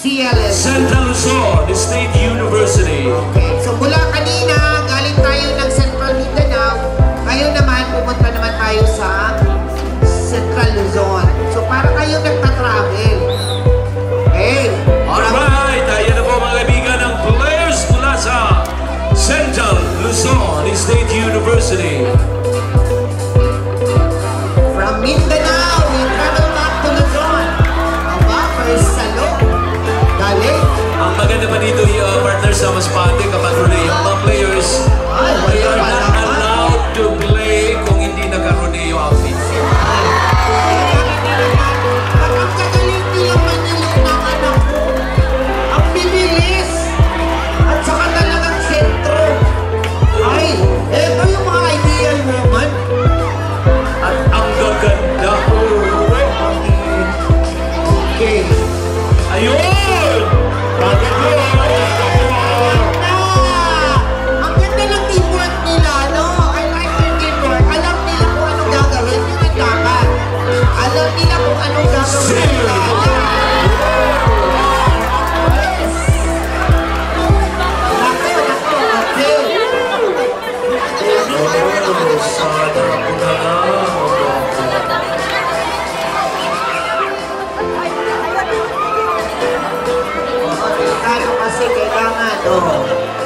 CLS. Central Luzon State University. Okay, so mula kanina, galing tayo ng Central Mindanao. Ngayon naman, pumunta naman tayo sa Central Luzon. So para kayo nagpa-travel. Okay. Alright, ayan na po mga kaibigan ng players mula sa Central Luzon State University. From Mindanao, we travel back to Luzon. Aba, first salo. Galing. Ang maganda pa dito yung partners sa Masbate kapag relay yung mga players. They are not allowed to play kung hindi nagkaroon yung outfit. Ang kagaling nilang manilin ng anak ko. Ang bibilis. At saka talagang sentro. Ay, eto yung mga ideal woman. At ang gaganda. Okay. Ayun! Ang ganda ng teamwork nila, no? I like their teamwork. Alam nila kung anong gagawin. Yun ang dapat. Alam nila kung anong gagawin nila. Yes! Kasi kailangan, oh.